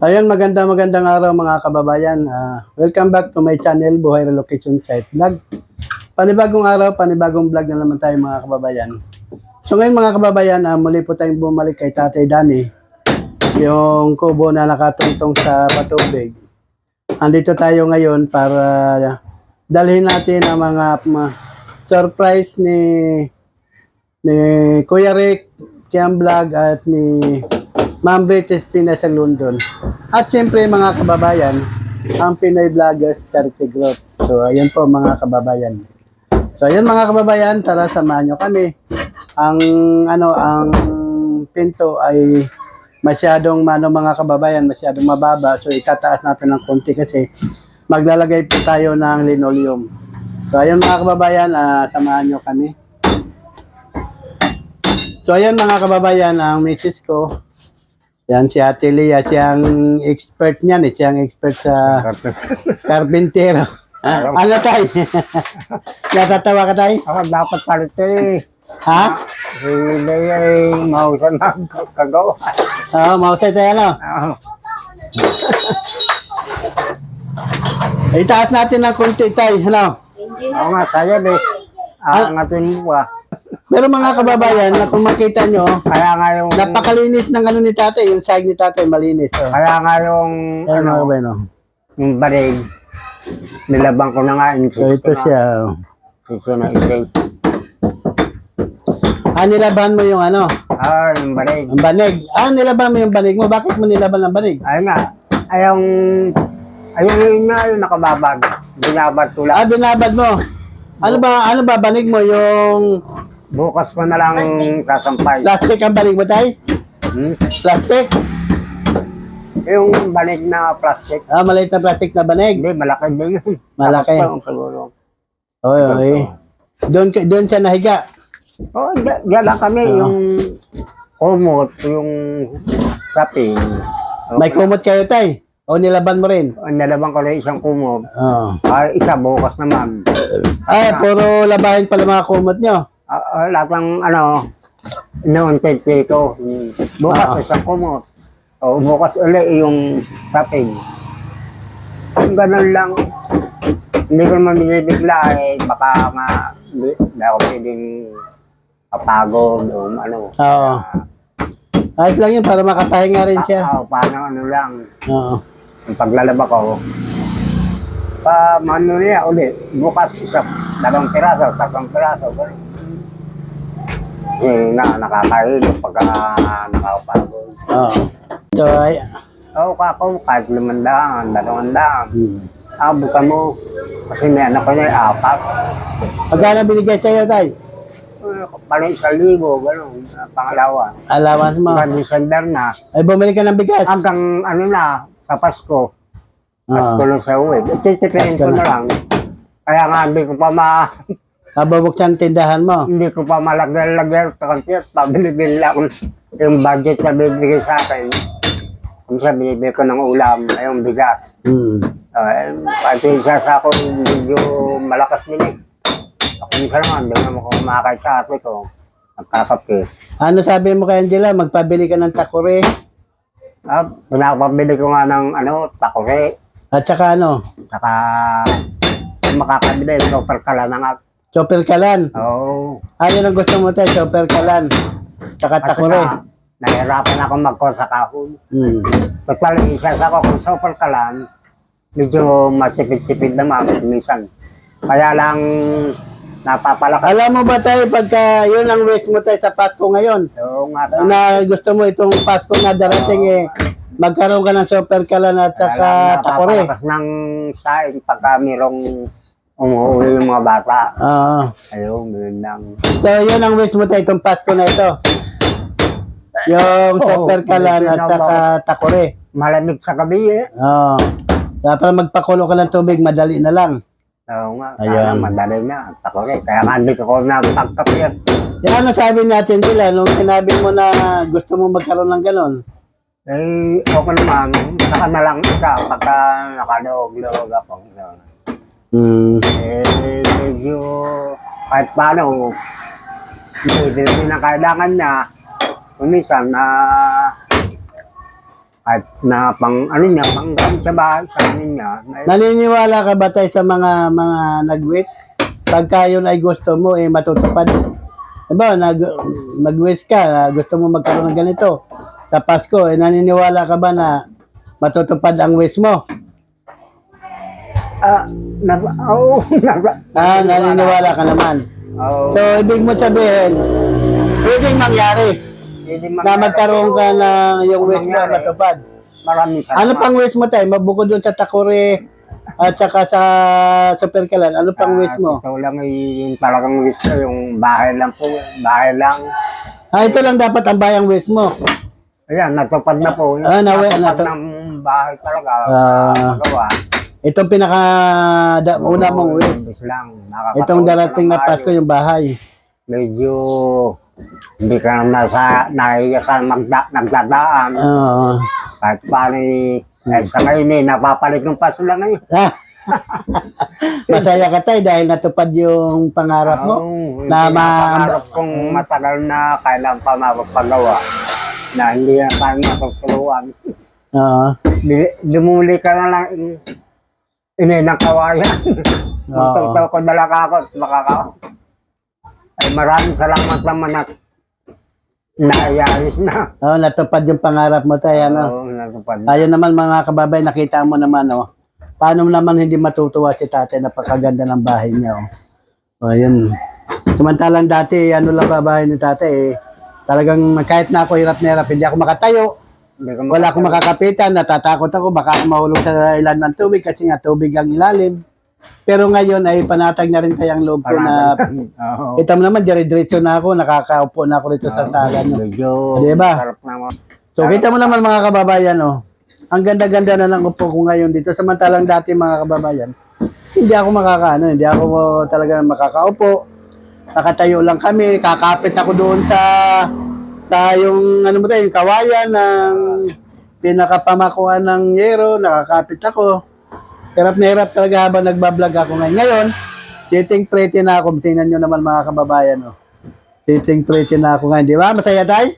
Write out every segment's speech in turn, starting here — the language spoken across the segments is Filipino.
Ayun, magandang araw mga kababayan. Welcome back to my channel, Buhay Relocation Site Vlog. Panibagong araw, panibagong vlog na naman tayo mga kababayan. So ngayon mga kababayan, muli po tayong bumalik kay Tatay Danny. Yung kubo na nakatungtong sa patubig. Andito tayo ngayon para dalhin natin ang mga surprise ni Kuya Rick, Kiam Vlog at ni Ma'am British Pinas sa London. At siyempre mga kababayan, ang Pinoy Vloggers Charity Group. So ayan po mga kababayan. So ayan mga kababayan, tara samahan nyo kami. Ang pinto ay masyadong mga kababayan, masyadong mababa. So itataas natin ng konti kasi maglalagay po tayo ng linoleum. So ayan mga kababayan, samahan nyo kami. So ayan mga kababayan, ang misis ko, yan si Ate Lea, siyang expert niyan eh. Siyang expert sa karpintero. Ano tayo? Natatawa ka tayo? Ako dapat palit eh. Ha? Si Lea ay mausan na kagawa. Oo, mausay tayo ano? Itaas natin ng konti tayo, ano? Oo nga, sayad eh. Angatin mo ba? Pero mga kababayan, na kung makita nyo, Kaya nga yung... napakalinis ng ano ni tatay, yung side ni tatay, malinis. Oh. Kaya nga yung... Ayan mga kababayan, oh. Yung barig. Nilabang ko na nga. So ito siya. Oh. Ito na isay. Nilaban mo yung ano? Yung barig. Ang banig. Nilaban mo yung banig mo. Bakit mo nilaban ang banig? Ayun nga. Ayun nga yung nakababag. Binabad ko lang. Binabad mo. Ano ba banig mo? Yung Bukas ko na lang sasampay. plastic ang banig mo tayo? Plastic? Yung banig na plastic. Maliit na plastic na banig. Hindi, malaki din yun. Malaki. Tapos pa, siguro. Oy. Doon siya nahiga. Oo, diyan lang kami. Yung kumot, yung kaping. May kumot kayo tay? O nilaban mo rin? Nalaban ko rin isang kumot. Oo. Isa bukas naman. Puro labahin pala mga kumot nyo. Lahat ng noon ko. Bukas isang kumot. O bukas ulit yung kaping. Kung ganun lang, hindi ko naman binibigla eh. Baka nga, hindi ako pwedeng kapagod o ano. Oo. Ayos lang yun para makatahinga rin siya. Paano lang. Oo. Ang paglalaba ko, mano niya ulit, bukas isa, 2 piraso, 3 piraso, gano'n. Nakakahilo pagka nakakapagod. Oo. So, Kahit 500, 200, buka mo, kasi may anak ko niya, 4. Magkano binigay sa'yo, tay? Paling 1,000, gano'n, pangalawa. Allowance mo. Hanggang December na, Ay, bumili ka ng bigas. hanggang sa Pasko. Pasko lang sa uwi. Titipirin ko na lang. Kaya nga, hindi ko pa Kababuksan tindahan mo. hindi ko pa malagyan sa kantiyan. Pabili-bili lang yung budget na bibigay sa akin. Kung siya, binibili ko ng ulam, yung bigas. Pati isa sa ako, medyo malakas din eh. Ako minsan naman, doon naman ko kumakain sa ate ko. Nagkakape. Ano sabi mo kay Angela? Magpabili ka ng takore. Pinapabili ko nga ng takore. At saka ano? Saka makakabili, super kala na nga. Chopper kalan. Oo. Ano ang gusto mo tayo? Chopper kalan. Saka takore. Nahirapan ako mag-call sa kahon. Ba't pala isa sa ako kung super kalan, medyo matipid-tipid naman minsan. Kaya lang napapalakas. Alam mo ba tayo pagka yun ang wish mo tayo sa Pasko ngayon? Oo nga. Na gusto mo itong Pasko na darating magkaroon ka ng super kalan at saka takore. Napapalakas ng saing pagka mayroong umuwi yung mga bata. Ayun, ganun lang. So yun ang wish mo tayo itong Pasko na ito. Yung super kalan at saka takore. Malamig sa gabi eh. Kaya para magpakulo ka ng tubig, madali na lang. Oo nga, Ayan. madali na. Takore. Kaya nga hindi ko na pagkapir. Yan ano sabi natin sila nung sinabi mo na gusto mo magkaroon ng ganon? Okay naman. Saka na lang isa pagka nakaluog-luog ako. Medyo kahit paano, hindi na kailangan niya. Minsan, Kahit na ano niya, pang sa bahay, sa niya. Naniniwala ka ba tayo sa mga nag-wish? Pagka yun ay gusto mo, matutupad. Diba, nag-wish ka, gusto mo magkaroon ng ganito. Sa Pasko, naniniwala ka ba na matutupad ang wish mo? Naniniwala ka naman. So, ibig mo sabihin, pwedeng mangyari na magkaroon ka ng yung wish mo matupad. Maraming salamat. Ano pang wish mo tayo? Mabukod doon sa Takore at saka sa Supercalan, ano pang wish mo? Ito lang yung talagang wish ko, yung bahay lang po. Bahay lang. Ito lang dapat ang bayang wish mo. Ayan, natupad na po. Natupad ng bahay talaga. Magawa. Itong una mong wish. Itong darating na Pasko, yung bahay. Medyo hindi ka na nahiya sa nagdadaan. Kahit paano sa ngayon napapalit ng paso lang ngayon. Masaya ka tayo dahil natupad yung pangarap mo. Pangarap kong matagal na kailangan pa mapapagawa na hindi na tayo matutuluan. Lumuli ka na lang ng kawayan. Magtagtaw ko dalaga ako at makakawa. Ay maraming salamat naman at naayayos na. Natupad yung pangarap mo tayo. Natupad. Ayun naman mga kababay, nakita mo naman, paano naman hindi matutuwa si tatay, napakaganda ng bahay niya. Ayun. Samantalang dati, lang babahay ni tatay, talagang kahit na ako hirap na hirap, hindi ako makatayo. Wala akong makakapitan, natatakot ako, baka ako mahulog sa ilan ng tubig kasi nga tubig ang ilalim. Pero ngayon ay panatag na rin tayong loob ko na kita mo naman, dire-diretso na ako, nakakaupo na ako rito sa sala nyo. Diba? So kita mo naman mga kababayan, ang ganda-ganda na ng upo ko ngayon dito. Samantalang dati mga kababayan, hindi ako hindi ako talaga makakaupo. Nakatayo lang kami, kakapit ako doon sa yung yung kawayan ng pinakapamakuan ng yero, nakakapit ako. Hirap na hirap talaga habang nagbablog ako ngayon. Ngayon, sitting pretty na ako. Tingnan nyo naman mga kababayan. Sitting pretty na ako ngayon. Di ba? Masaya tayo?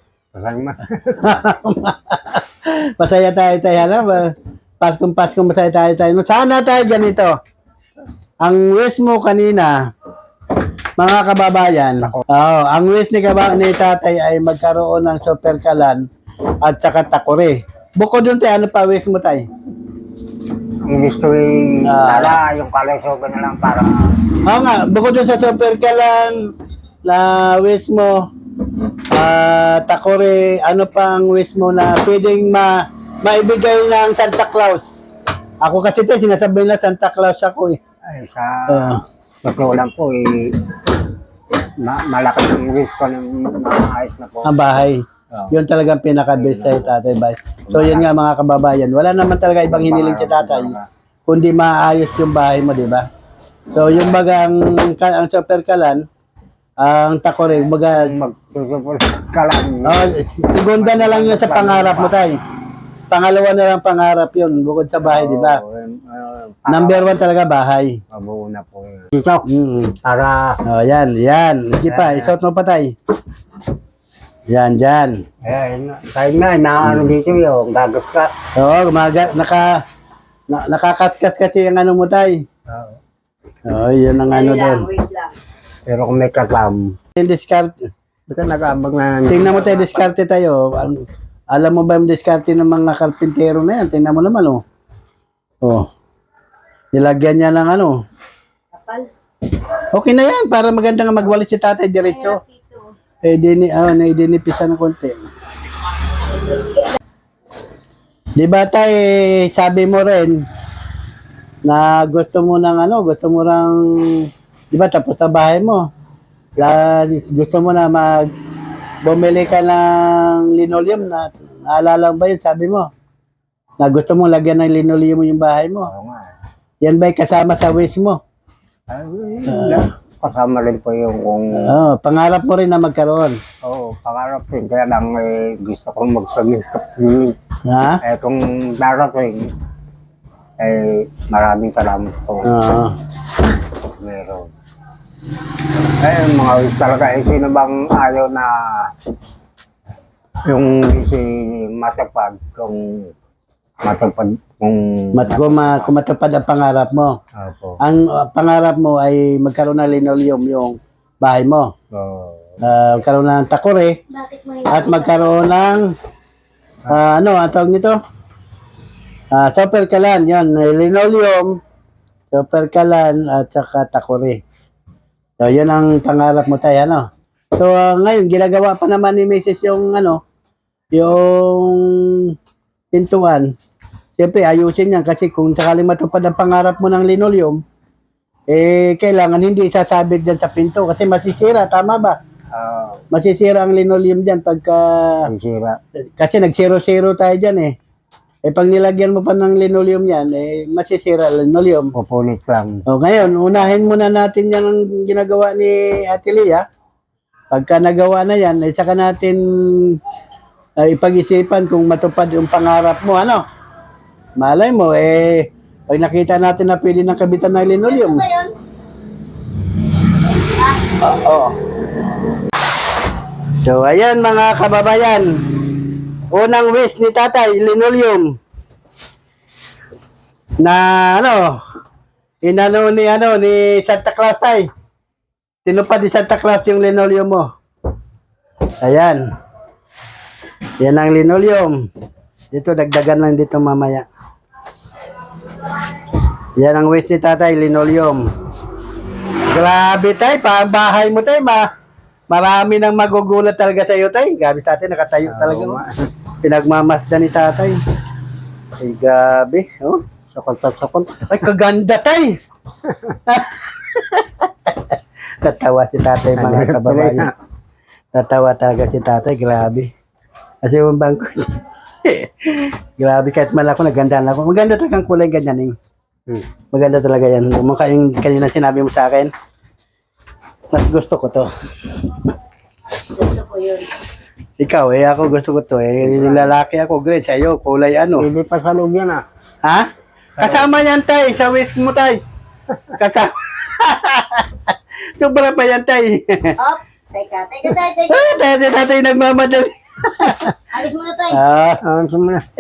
Masaya tayo. Paskong masaya tayo. Sana tayo ganito. Ang wish mo kanina, mga kababayan, ang wish ni tatay ay magkaroon ng Supercalan at saka Takore. Bukod doon tayo, ano pa wish mo tayo? Ang gusto yung kalusugan na lang para... Oo nga, bukod doon sa Supercalan na wish mo, Takore, ano pang wish mo na pwedeng maibigay ng Santa Claus? Ako kasi tayo, sinasabi na Santa Claus ako eh. Ay, totoo lang po malaki ang wish ko ng maayos na po. Ang bahay. Yun talagang pinaka-best sa'yo, tatay. So, yun nga mga kababayan. Wala naman talaga ibang hiniling si tatay, kundi maayos yung bahay mo, di ba? So, yung baga, ang Supercalan, ang Takore, baga, Supercalan. segunda na lang yun sa pangarap mo, tay. Pangalawa na lang pangarap yun, bukod sa bahay, di ba? Number 1 talaga, bahay. Mabuo na po yun. Dito, para... yan. Hindi pa, isuot mo pa, tay. Yan, dyan. Ayan, tayo nga, naano dito yung gagaskas. Oo, nakakaskas kasi yung ano mo, tay. Oo, yun ang ano doon. Pero kung may kasam, Yung diskarte. baka nag-aabang na... Tingnan mo tayo, diskarte tayo. Alam mo ba yung diskarte ng mga karpintero na yan? Tingnan mo naman, nilagyan niya ng ano. Okay na yan, para maganda nga magwalis si tatay diretso. Naidinipisan ng konti. Di ba tay, sabi mo rin na gusto mo ng di ba tapos na bahay mo? Gusto mo na bumili ka ng linoleum na naalala mo ba yun, sabi mo? Na gusto mo lagyan ng linoleum yung bahay mo. Yan ba'y kasama sa wish mo? Kasama rin po yung kung... pangarap mo rin na magkaroon. Oo, pangarap din. Kaya lang gusto kong magsumikap. Kung darating, maraming salamat po. Meron. Mga talaga, sino bang ayaw na yung si matapag kung matupad kung... Kung matupad ang pangarap mo. Opo. Ang pangarap mo ay magkaroon ng linoleum yung bahay mo. So, Magkaroon ng takore at magkaroon ng ano ang tawag nito? Super kalan, yan, linoleum, super kalan at saka takore. So, yun ang pangarap mo tayo, ano? So, ngayon, ginagawa pa naman ni Mrs. yung, ano, yung pintuan. Siyempre, ayusin yan kasi kung sakaling matupad ang pangarap mo ng linoleum, kailangan hindi sasabit dyan sa pinto kasi masisira, tama ba? Masisira ang linoleum dyan pagka... ang sira. Kasi nag-zero-zero tayo dyan eh. Pag nilagyan mo pa ng linoleum yan, masisira ang linoleum. Pupunit lang. O ngayon, unahin muna natin yan ang ginagawa ni Ate Lia. Pagka nagawa na yan, saka natin ipag-isipan kung matupad yung pangarap mo, ano? Malay mo, pag nakita natin na pwede ng kabitan ng linoleum. Oo. So, ayan mga kababayan. Unang wish ni tatay, linoleum. Na, ano, inano ni Santa Claus tay. Tinupad ni Santa Claus yung linoleum mo. Ayan. Yan ang linoleum. Dito, dagdagan lang dito mamaya. Yan ang wish ni tatay, linoleum. Grabe tay, bahay mo tay, marami nang magugulat talaga sa iyo tay. Grabe tatay, nakatayo talaga. Oh. Pinagmamasdan ni tatay. Ay, grabe. Oh. Sakot. Ay, kaganda tay. Natawa si tatay mga kababayan. Natawa talaga si tatay, grabe. Kasi yung bangko. Grabe, kahit man ako, naganda na ako. Maganda talaga ang kulay ganyan. Maganda talaga yan. Mukha yung kanina sinabi mo sa akin. Mas gusto ko to. Gusto ko yun. Ikaw, ako gusto ko to. Lalaki ako, great. Sa'yo, kulay ano. Hindi pa sa loob yan Ha? Kasama yan, tay. Sa wish mo, tay. Kasama. Sobra pa yan, tay. Op! Teka. Tatay nagmamadali. Alis mo na tayo.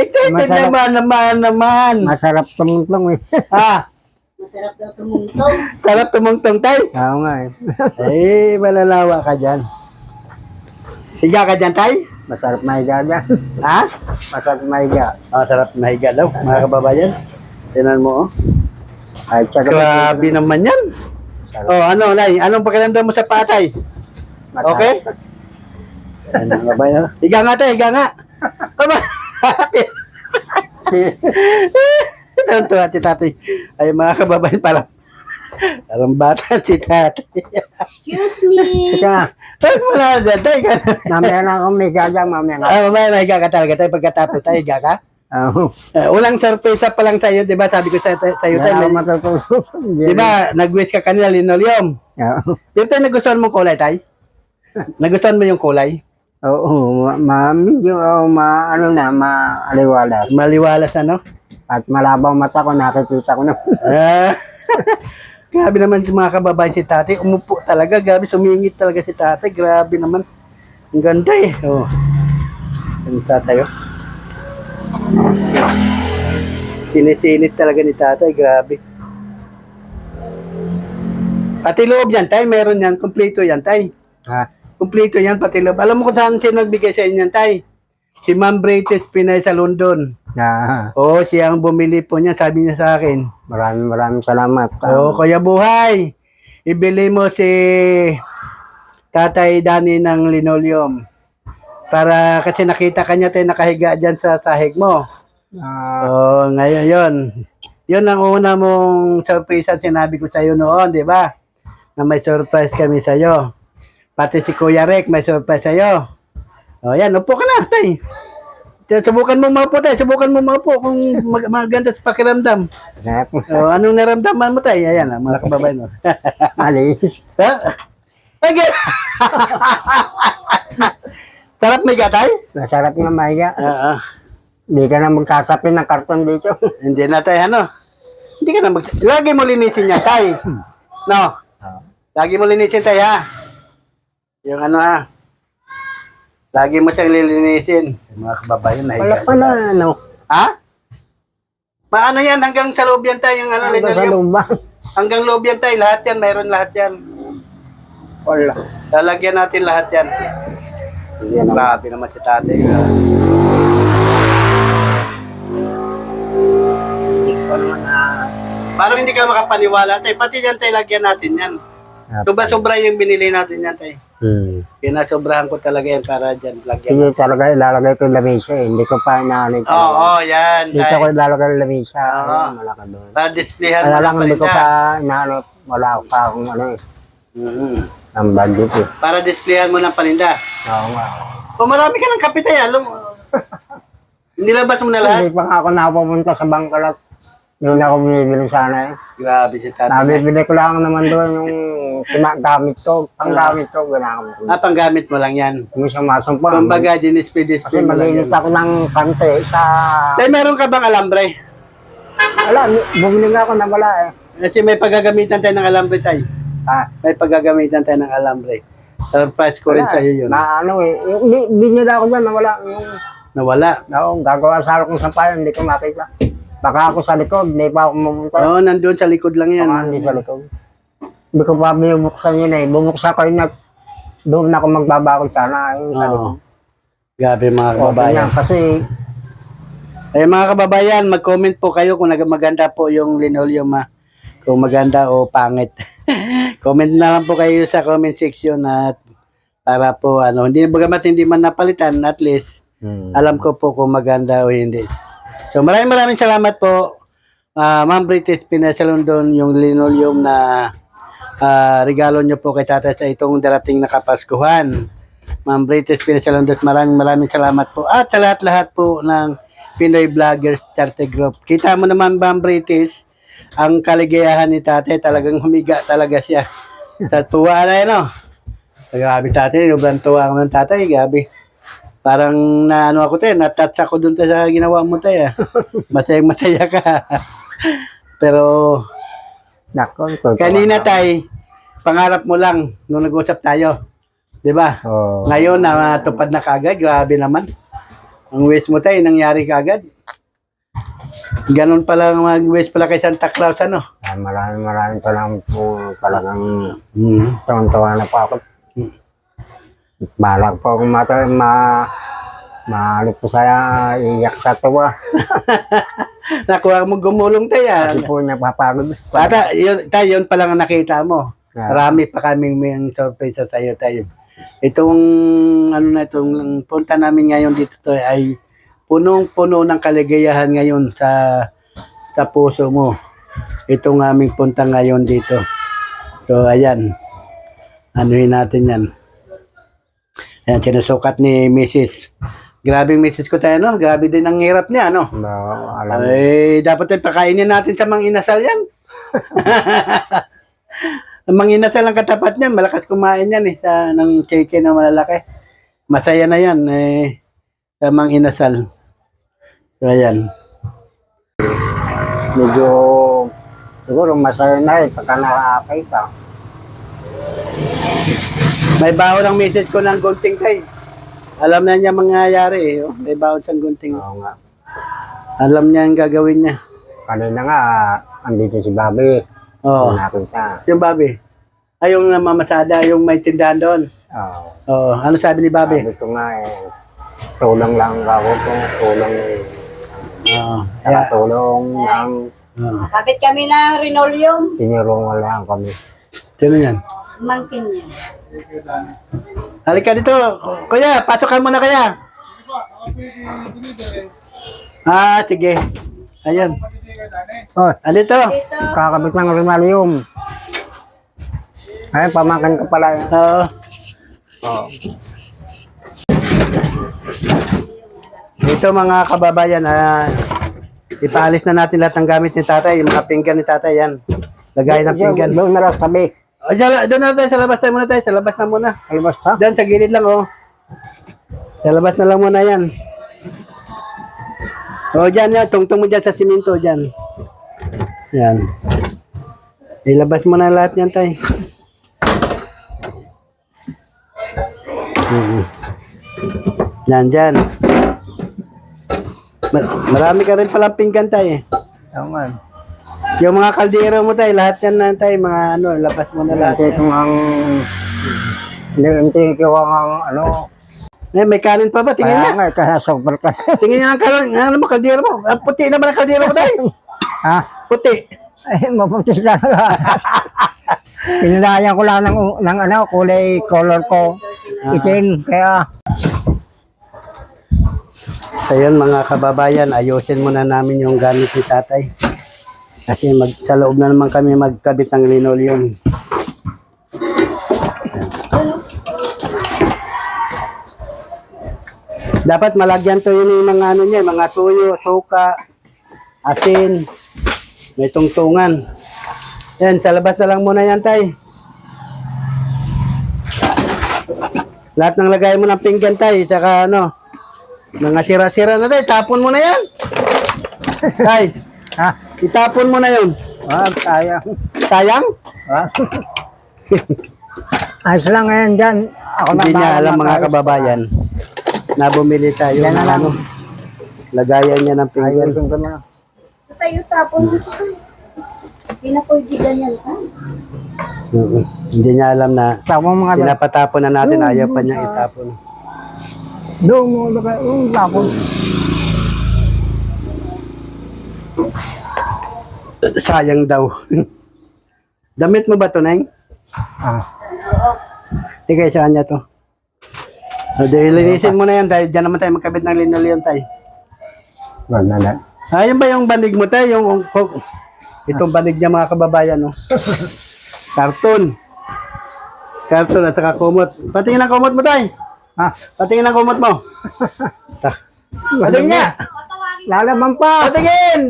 Excited naman. Masarap tumutong eh. Masarap daw tumungtong. Sarap tumungtong, tay. Oo nga Malalawa ka dyan. Higa ka dyan, tay? Masarap mahiga dyan. Ha? Masarap mahiga. Sarap na higa daw, mga kababayan. Tinan mo, oh. Ay, tsaka Grabe naman yan. Ano, Nay? Anong pakiramdam mo sa patay? Okay? Ano, kababayan? Higa nga, tay. Higa nga. Tuwa si tatay. Ay, mga kababayan, parang bata si tatay. Excuse me. Tsaka, Wala dyan, tay. mamaya na akong mahiga dyan, mamaya na. Mamaya, mahiga ka talaga, tay. Pagkatapos tayo, higa ka. Oo. Ulang sorpresa pa lang sa'yo, di ba? Sabi ko sa'yo, Wala tay, akong matutulog. di ba? Nag-wish ka kanila, linoleum. Oo. Pero tay, nagustuhan mo kulay, tay? Nagustuhan mo yung kulay? Oo, medyo maaliwalas. Maliwalas, ano? At malabang mata ko, nakikita ko na. Grabe naman si mga kababayan si tatay. Umupo talaga. Grabe, sumingit talaga si tatay. Grabe naman. Ang ganda eh. Oh. Ang tatay, oh. Sinisinit talaga ni tatay. Grabe. Pati loob yan, tay. Meron yan. Kompleto yan, tay. Ha? Kompleto yan, pati loob. Alam mo kung saan siya nagbigay sa inyo yan, tay? Si Ma'am British Pinay sa London. Oo, siya ang bumili po niya. Sabi niya sa akin. Maraming salamat. Oo, Kuya Buhay. Ibili mo si Tatay Dani ng linoleum. Para kasi nakita kanya tayo nakahiga dyan sa sahig mo. Oo, ngayon yun. Yun ang una mong surprise ang sinabi ko sa'yo noon, di ba? Na may surprise kami sa'yo. Pati si Kuya Rek may surprise sa'yo. O yan, upo ka na, tay. Subukan mo maupo, tay. Subukan mo maupo kung maganda sa pakiramdam. O, anong naramdaman mo, tay? Ayan, mga kababayan mo. Alis. Okay. Sarap may gatay? Masarap nga mahiga. Oo. Hindi ka na magkasapin ng karton dito. Hindi na, tay, ano? Hindi ka na lagi mo linisin yan, tay. No? Lagi mo linisin, tay, ha? Yung ano, ha? Lagi mo siyang lilinisin. Mga kababayan, Wala nahiga. pa na, ano. Ha? Maano yan, hanggang sa loob yan tayo, yung ano, Hanggang sa linoleum. loob ba? Hanggang loob yan tayo, lahat yan, mayroon lahat yan. Wala. Lalagyan natin lahat yan. Yan ang Grabe naman si tatay. hindi ko naman na... Parang hindi ka makapaniwala tayo, pati yan tayo, lagyan natin yan. Sobra-sobra yung binili natin yan tayo. Pinasobrahan ko talaga yan para dyan, lagyan. Hindi talaga ilalagay ko yung lamisa eh. Hindi ko pa inaanay ko. Oo, yan. Dito tayo. ko ilalagay yung lamisa. Oo. Ayun, malaki doon. Para displayhan Kaya mo lang ng hindi ko paninda. pa inaano. Wala pa akong ano eh. Ang budget eh. Para displayhan mo ng paninda. Oo nga. O marami ka ng kape tayo, alam mo. Nilabas mo na lahat? Hindi pa nga ako nakapupunta sa bangkalat. Hindi na ako binibili sana eh. Grabe si tatay. Nabibili ko lang naman doon yung pinagamit ko. Panggamit ko, ginamit ko. Panggamit mo lang yan. Yung isang masong pa. Kumbaga, Kasi dinisplay mo lang yan. malinis ako ng kante sa... Tay, meron ka bang alambre? Wala, bumili nga ako na wala eh. Kasi may paggagamitan tayo ng alambre tayo. May paggagamitan tayo ng alambre. Surprise ko rin Wala, sa'yo yun. Na ano eh. Yung, binila ako dyan na wala. Yung, Nawala. no, gagawa sa kong sampayan, hindi ko makita. Baka ako sa likod, hindi pa ako mamunta. Oo, nandun sa likod lang yan. Baka hindi sa likod. Hindi ko pa binubuksan yun eh. Bumuksan ko yun at doon na ako magbabakod sana. Yung sa Oo. likod. Grabe mga Okay kababayan. yan, kasi Eh mga kababayan, mag-comment po kayo kung maganda po yung linoleum kung maganda o pangit. Comment na lang po kayo sa comment section at para po hindi bagamat hindi man napalitan, at least alam ko po kung maganda o hindi. So maraming salamat po. Ma'am British Pinasalundon yung linoleum na regalo nyo po kay tatay sa itong darating na Kapaskuhan. Ma'am British Pinasalundon, maraming salamat po. At sa lahat-lahat po ng Pinoy Vloggers Charter Group. Kita mo naman, Ma'am British, ang kaligayahan ni tatay, talagang humiga talaga siya. Sa tuwa na yun, Grabe tatay, sobrang tuwa ng tatay, grabe. Parang ako tayo, natouch ako dun sa ginawa mo tayo. Masaya ka. Pero, nako. kanina tay, pangarap mo lang nung nag-usap tayo. Di ba? Oh. Ngayon, natupad na kagad, grabe naman. Ang wish mo tayo, nangyari kagad. Ganon pala mag-wish pala kay Santa Claus, Maraming salamat po. Talagang tuwan-tuwa na po ako. Balak po akong maalit po saya iyak sa tuwa. Nakuha mo gumulong tayo. Kasi po napapagod. Bata, yun pa lang ang nakita mo. Marami pa kaming may surprise sa tayo. Itong itong punta namin ngayon dito ay punong-puno ng kaligayahan ngayon sa puso mo. Itong aming punta ngayon dito. So ayan. Anuhin natin yan. Ayan, sinusukat ni Mrs. Grabe Mrs. ko tayo, Grabe din ang hirap niya, Alam Ay, dapat ay pakainin natin sa mga inasal yan. Ang mga inasal ang katapat niyan, malakas kumain yan ng chicken na malalaki. Masaya na yan sa mga inasal. So, ayan. medyo siguro masaya na pagka nakakay ka. May baho ng message ko ng gunting kay. Alam na niya mangyayari May baho siyang gunting. Oo nga. Alam niya ang gagawin niya. Kanina nga, andito si Bobby. Oo. Nakita. Yung Bobby. Ay, yung namamasada, yung may tindahan doon. Oo. Oo. Ano sabi ni Bobby? Sabi ko nga tulong lang ako kung tulong Oo. tulong lang. Kapit kami ng linoleum. Tinulungan lang kami. Sino yan? Mangkin niya. Halika dito. Kuya, pasukan mo na kaya. Sige. Ayun. Oh, Alito. Dito. kakabit ng rimalium. Ay, pamakan ko pala. Oo. Oo. Dito mga kababayan, ipaalis na natin lahat ng gamit ni tatay. Yung mga pinggan ni tatay, yan. Lagay ng pinggan. Doon na lang sabi. Doon na tayo, sa labas tayo muna tayo. Sa labas na muna. Alabas ha? Diyan, sa gilid lang, Sa labas na lang muna yan. Diyan yan. Tungtong mo dyan sa siminto, dyan. Yan. Ilabas mo na lahat yan, tay. Yan, dyan. Marami ka rin palang pinggan, tay. Oo nga. Yung mga kaldero mo tayo, lahat yan na tayo, mga ano, labas mo na lahat. Ito ang... Hindi ko ang ano... Eh, may kanin pa ba? Tingin Kaya niya. nga, kaya sobrang ka. Tingin niya ang kanin. Ano mo, kaldero mo? Ah, puti naman ang kaldero mo tayo. Ha? Puti. Ay, maputi talaga. Pinadayan ko lang ng ano, kulay color ko. Itim, kaya... So yun mga kababayan, ayusin muna namin yung gamit ni tatay. Kasi sa loob na naman kami magkabit ng linoleum. Dapat malagyan to yun yung mga ano niya, mga tuyo, suka, asin, may tungtungan. Yan, sa labas na lang muna yan tay. Lahat ng lagay mo ng pinggan tay, tsaka ano, mga sira-sira na tay, tapon mo na yan. Tay, Ha? itapon mo na yun. Wag, sayang. Sayang? Wag. Ayos lang ngayon dyan. Ako na Hindi niya bahala alam mga mag-ayos. kababayan na bumili tayo Yan na ng lang. ano, lagayan niya ng pinggan. Ayusin ko na. Tayo tapon mo ito. Hindi na pwede ganyan, ha? Hindi niya alam na Tama mga dyan. pinapatapon na natin, ayaw pa niya itapon. Doon mo, tapon. Sayang daw. Damit mo ba ito, Neng? Ah, Tigay sa kanya to. O, linisin mo na yan tayo. Diyan naman tayo magkabit ng linoleum tayo. wag na lang. Ayun ba yung banig mo tayo? Itong banig niya mga kababayan, no? Karton. Karton at saka kumot. Patingin ang kumot mo tayo. Ha? Patingin ang kumot mo. Patingin niya. Lalaman pa. Patingin.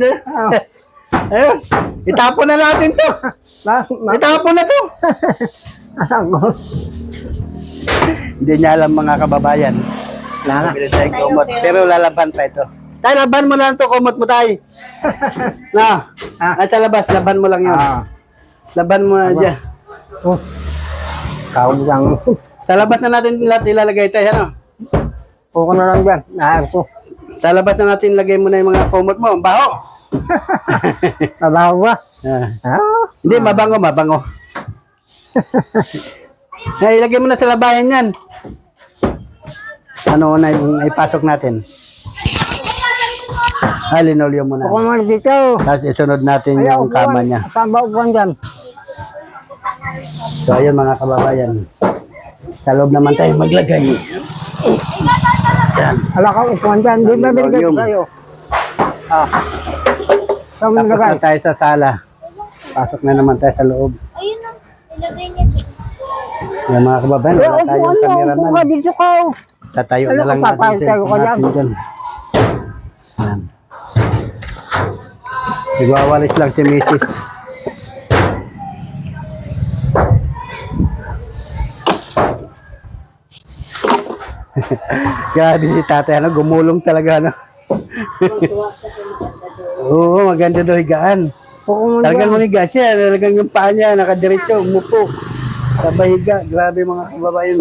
Ayun. Itapon na natin to. Itapon na to. Asan ko? Hindi niya alam mga kababayan. Lala. Bili tayo kumot. Pero lalaban pa ito. Tayo, laban mo lang to kumot mo tayo. Na. At sa labas, laban mo lang yun. Ah. Laban mo na dyan. Oh. Kaon lang. Sa labas na natin lahat ilalagay tayo. Ano? Puko na lang dyan. Naayos ko. Sa labas na natin lagay mo na yung mga kumot mo. Ang baho. Mabaho ba? Ah. Ah. Hindi, mabango, mabango. Ay, ilagay mo na sa labayan yan. Ano na yung ipasok natin? Linoleum mo na. Puko mo dito. Tapos isunod natin yung kama niya. Saan ba upuan dyan? So, ayun mga kababayan. Sa loob naman tayo maglagay. Yan. Ala ka upuan dyan. Di ba binigay ko Volume. sa'yo? Ah. Saan mo Tapos nilagay? na tayo sa sala. Pasok na naman tayo sa loob. Ayun na. Ilagay niya dito. Yan mga kababayan, Eh, wala upuan tayong mo. Upo cameraman. ka dito ka. Tatayo Ano na lang ka, natin papayag tayo ka natin dyan. Yan. Nagwawalis lang si Mrs. Grabe si tatay, ano, gumulong talaga, ano. Oo, maganda daw higaan. Puko mo Talagang dyan. humiga siya, talagang yung paa niya, nakadiretso, umupo. Sabay higa, grabe mga kababayan.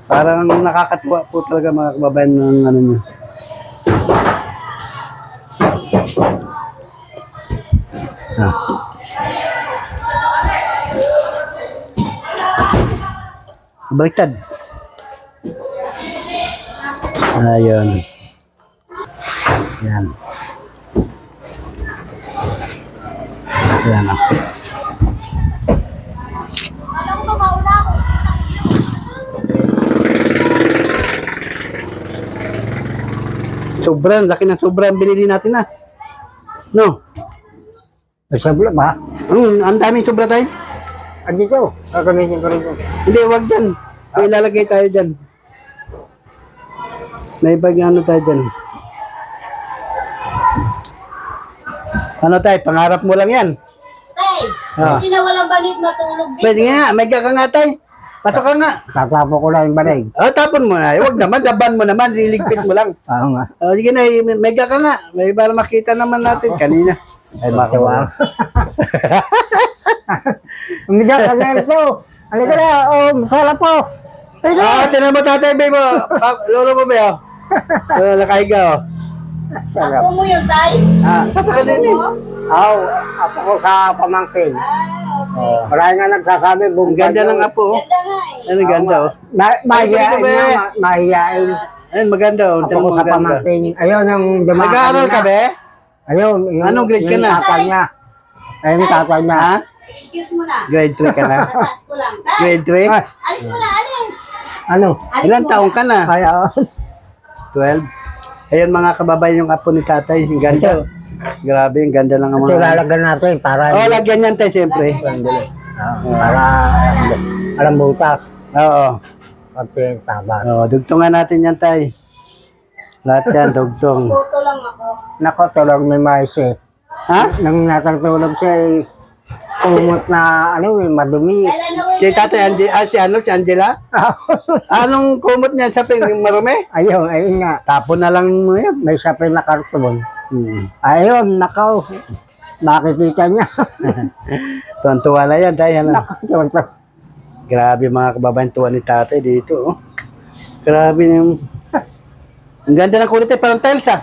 Parang nakakatuwa po talaga mga kababayan ng ano niya. Ah. Baliktad. Ayun. Yan. Yan. Sobrang, laki ng sobrang binili natin na. No? Sabla ba? Ang daming sobra tayo. Andito. Gagamitin ko rin ko. Hindi, wag dyan. May ilalagay tayo dyan. May bag ano tayo dyan. Ano tayo, pangarap mo lang yan. Tay, Ah. hindi na walang balit matulog dito. Pwede nga, may ka nga tayo. Pasok ka nga. Tatapo ko lang yung banig. Tapon mo na. Huwag naman, laban mo naman, liligpit mo lang. Oo nga. Sige na, may ka nga. May para makita naman natin kanina. Ay, makawa. Hindi ka kamerto. Halika na. Masala po. Halika na. Tinan mo tatay, babe mo. Lolo mo ba yun? Nakahiga, oh. Sarap. Ako mo yun, tay? Ah, Ba't ka din eh? aw, apo ko sa pamangkin. Okay. Marami nga nagsasabi, Ang ganda ng apo. Oh. Ganda nga eh. Ano ganda oh. Mahihain Ay, nga, mahihain. Ayun, maganda oh. Apo Tingnan ko mo sa maganda. pamangkin. Ayun, ang dumaan Nag-aaral ka be? Ayun, yung, Anong grade ka yung na? tatay niya. Ayun, yung tatay niya. Ha? Excuse mo na. Grade 3 ka na? Tatas ko lang. Tay, Grade 3? Ay, alis mo na, alis. ano? Alis Ilang mo taong na. ka na? Kaya, 12. Ayun mga kababayan yung apo ni tatay. Ang ganda. Grabe, ang ganda lang ang ito mga... lalagyan natin para, Oh, lagyan yan tayo siyempre. Ganyan, tay. para alam butas. Oo. Pati taba. Oo, dugtungan natin yan tayo. Lahat yan, dugtong. Photo lang ako. Nako, tulog may mais eh. Ha? Nang natutulog siya eh, kumot na ano eh, madumi. Kailan na Si tatay, si ano, si Angela? Anong kumot niya sa ping, yung marumi? Ayun, ayun nga. Tapon na lang mo yan. May sapin na karton. Hmm. Ayun, nakaw. Nakikita niya. Tuwan-tuwa na yan, tayo. Ano? Nako, Grabe mga kababayan, tuwa ni tatay dito. Oh. Grabe yung... Ang ganda ng kulay tayo, parang tiles ah.